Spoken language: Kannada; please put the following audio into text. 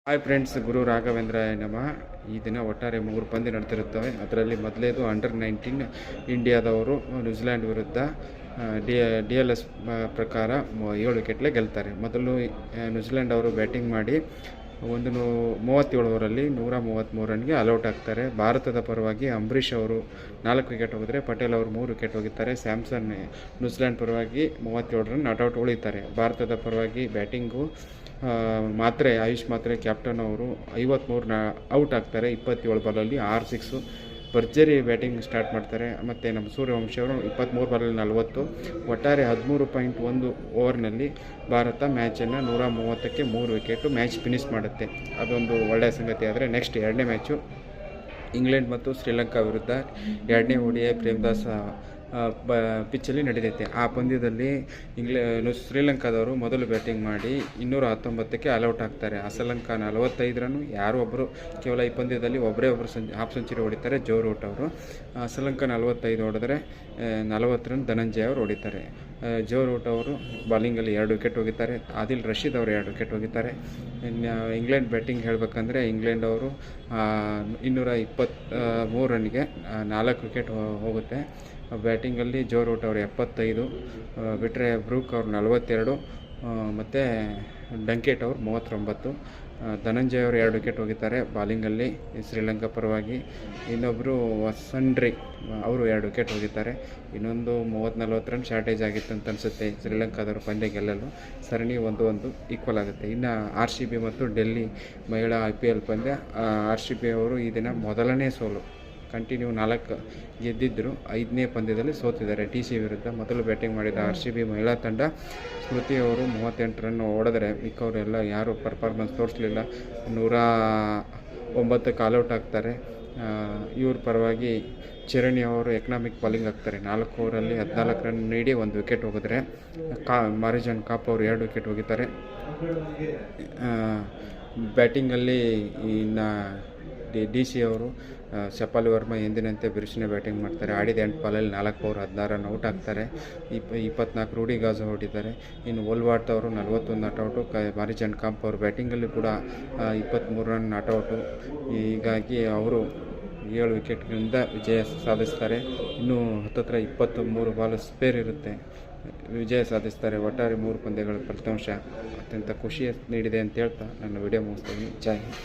ಹಾಯ್ ಫ್ರೆಂಡ್ಸ್, ಗುರು ರಾಘವೇಂದ್ರಾಯ ನಮಃ. ಈ ದಿನ ಒಟ್ಟಾರೆ 3 ಪಂದ್ಯ ನಡೆದಿರುತ್ತವೆ. ಅದರಲ್ಲಿ ಮೊದಲೇದು ಅಂಡರ್-19 ಇಂಡಿಯಾದವರು ನ್ಯೂಜಿಲ್ಯಾಂಡ್ ವಿರುದ್ಧ DLS ಪ್ರಕಾರ 7 ವಿಕೆಟ್ಲೆ ಗೆಲ್ತಾರೆ. ಮೊದಲು ನ್ಯೂಜಿಲ್ಯಾಂಡ್ ಅವರು ಬ್ಯಾಟಿಂಗ್ ಮಾಡಿ 37 ಓವರಲ್ಲಿ 133 ರನ್ಗೆ ಆಲ್ಔಟ್ ಆಗ್ತಾರೆ. ಭಾರತದ ಪರವಾಗಿ ಅಂಬರೀಷ್ ಅವರು 4 ವಿಕೆಟ್ ಹೋಗಿದ್ರೆ, ಪಟೇಲ್ ಅವರು 3 ವಿಕೆಟ್ ಹೋಗಿದ್ದಾರೆ. ಸ್ಯಾಮ್ಸನ್ ನ್ಯೂಜಿಲ್ಯಾಂಡ್ ಪರವಾಗಿ 37 ರನ್ ನಾಟ್ಔಟ್ ಉಳಿತಾರೆ. ಭಾರತದ ಪರವಾಗಿ ಬ್ಯಾಟಿಂಗು ಆಯುಷ್ ಮಾತ್ರೆ ಕ್ಯಾಪ್ಟನ್ ಅವರು 53 ಔಟ್ ಆಗ್ತಾರೆ. 27 ಬಾಲಲ್ಲಿ 6 ಸಿಕ್ಸು ಭರ್ಜರಿ ಬ್ಯಾಟಿಂಗ್ ಸ್ಟಾರ್ಟ್ ಮಾಡ್ತಾರೆ. ಮತ್ತು ನಮ್ಮ ಸೂರ್ಯವಂಶಿ ಅವರು 23 ಬಾಲಲ್ಲಿ 40. ಒಟ್ಟಾರೆ 13.1 ಓವರ್ನಲ್ಲಿ ಭಾರತ ಮ್ಯಾಚನ್ನು 130ಕ್ಕೆ 3 ವಿಕೆಟು ಮ್ಯಾಚ್ ಫಿನಿಶ್ ಮಾಡುತ್ತೆ. ಅದೊಂದು ಒಳ್ಳೆಯ ಸಂಗತಿ. ಆದರೆ ನೆಕ್ಸ್ಟ್ ಎರಡನೇ ಮ್ಯಾಚು ಇಂಗ್ಲೆಂಡ್ ಮತ್ತು ಶ್ರೀಲಂಕಾ ವಿರುದ್ಧ ಎರಡನೇ ODI ಪ್ರೇಮದಾಸ ಪಿಚ್ಚಲ್ಲಿ ನಡೆದೈತೆ. ಆ ಪಂದ್ಯದಲ್ಲಿ ಶ್ರೀಲಂಕಾದವರು ಮೊದಲು ಬ್ಯಾಟಿಂಗ್ ಮಾಡಿ 219ಕ್ಕೆ ಆಲ್ಔಟ್ ಆಗ್ತಾರೆ. ಶ್ರೀಲಂಕಾ 45 ರನ್ನು, ಯಾರೋ ಒಬ್ಬರು ಕೇವಲ ಈ ಪಂದ್ಯದಲ್ಲಿ ಒಬ್ಬರು ಹಾಫ್ ಸೆಂಚುರಿ ಹೊಡಿತಾರೆ, ಜೋ ರೂಟ್ ಅವರು. ಶ್ರೀಲಂಕಾ 45 ಹೊಡೆದ್ರೆ 40 ರನ್ ಧನಂಜಯ ಅವರು ಹೊಡಿತಾರೆ. ಜೋ ರೂಟ್ ಅವರು ಬಾಲಿಂಗಲ್ಲಿ 2 ವಿಕೆಟ್ ಹೋಗಿದ್ದಾರೆ. ಆದಿಲ್ ರಶೀದ್ ಅವರು 2 ವಿಕೆಟ್ ಹೋಗಿದ್ದಾರೆ. ಇಂಗ್ಲೆಂಡ್ ಬ್ಯಾಟಿಂಗ್ ಹೇಳಬೇಕಂದ್ರೆ ಇಂಗ್ಲೆಂಡ್ ಅವರು 223 ರನ್ಗೆ 4 ವಿಕೆಟ್ ಹೋಗುತ್ತೆ. ಬ್ಯಾಟಿಂಗಲ್ಲಿ ಜೋ ರೂಟ್ ಅವರು 75 ಬಿಟ್ಟರೆ ಬ್ರೂಕ್ ಅವರು 42 ಮತ್ತು ಡಂಕೇಟ್ ಅವರು 39. ಧನಂಜಯ ಅವರು 2 ವಿಕೆಟ್ ಹೋಗಿದ್ದಾರೆ ಬಾಲಿಂಗಲ್ಲಿ ಶ್ರೀಲಂಕಾ ಪರವಾಗಿ. ಇನ್ನೊಬ್ಬರು ವಸಂಡ್ರಿ ಅವರು 2 ವಿಕೆಟ್ ಹೋಗಿದ್ದಾರೆ. ಇನ್ನೊಂದು 30-40 ರನ್ ಶಾರ್ಟೇಜ್ ಆಗಿತ್ತು ಅಂತ ಅನಿಸುತ್ತೆ ಶ್ರೀಲಂಕಾದವರು ಪಂದ್ಯ ಗೆಲ್ಲಲು. ಸರಣಿ 1-1 ಈಕ್ವಲ್ ಆಗುತ್ತೆ. ಇನ್ನು RCB ಮತ್ತು ಡೆಲ್ಲಿ ಮಹಿಳಾ IPL ಪಂದ್ಯ. RCB ಅವರು ಈ ದಿನ ಮೊದಲನೇ ಸೋಲು, ಕಂಟಿನ್ಯೂ 4 ಗೆದ್ದಿದ್ದರು. 5ನೇ ಪಂದ್ಯದಲ್ಲಿ ಸೋತಿದ್ದಾರೆ TC ವಿರುದ್ಧ. ಮೊದಲು ಬ್ಯಾಟಿಂಗ್ ಮಾಡಿದ RCB ಮಹಿಳಾ ತಂಡ ಸ್ಮೃತಿ ಅವರು 38 ರನ್ ಹೊಡೆದರೆ ಮಿಕ್ಕವರೆಲ್ಲ ಯಾರೂ ಪರ್ಫಾರ್ಮೆನ್ಸ್ ತೋರಿಸಲಿಲ್ಲ. 109ಕ್ಕೆ ಆಲ್ಔಟ್ ಆಗ್ತಾರೆ. ಇವ್ರ ಪರವಾಗಿ ಚಿರಣಿ ಅವರು ಎಕನಾಮಿಕ್ ಬಾಲಿಂಗ್ ಆಗ್ತಾರೆ. 4 ಓವರಲ್ಲಿ 14 ರನ್ ನೀಡಿ 1 ವಿಕೆಟ್ ಹೋಗಿದ್ರೆ, ಮಾರಿಜಾನ್ ಕಾಪ್ ಅವರು 2 ವಿಕೆಟ್ ಹೋಗಿದ್ದಾರೆ. ಬ್ಯಾಟಿಂಗಲ್ಲಿ ಇನ್ನು DC ಅವರು ಶಪಾಲಿ ವರ್ಮಾ ಎಂದಿನಂತೆ ಬಿರುಸಿನ ಬ್ಯಾಟಿಂಗ್ ಮಾಡ್ತಾರೆ. ಆಡಿದ 8 ಬಾಲಲ್ಲಿ 4 ಓವರ್ 16 ರನ್ ಔಟ್ ಆಗ್ತಾರೆ. 24 ರೂಢಿ ಗಾಜು ಹೊಡಿದ್ದಾರೆ. ಇನ್ನು ಓಲ್ವಾರ್ಟ್ ಅವರು 41 ನಾಟ್ಔಟು. ಮಾರಿಜಾನ್ ಕಾಂಪ್ ಅವರು ಬ್ಯಾಟಿಂಗಲ್ಲಿ ಕೂಡ 23 ರನ್ ನಾಟ್ಔಟು. ಹೀಗಾಗಿ ಅವರು 7 ವಿಕೆಟ್ಗಳಿಂದ ವಿಜಯ ಸಾಧಿಸ್ತಾರೆ. ಇನ್ನೂ 23 ಬಾಲ್ ಸ್ಪೇರ್ ಇರುತ್ತೆ, ವಿಜಯ ಸಾಧಿಸ್ತಾರೆ. ಒಟ್ಟಾರೆ 3 ಪಂದ್ಯಗಳ ಫಲಿತಾಂಶ ಅತ್ಯಂತ ಖುಷಿ ನೀಡಿದೆ ಅಂತ ಹೇಳ್ತಾ ನನ್ನ ವಿಡಿಯೋ ಮುಗಿಸ್ತೀನಿ. ಜೈ ಹಿಂದ್.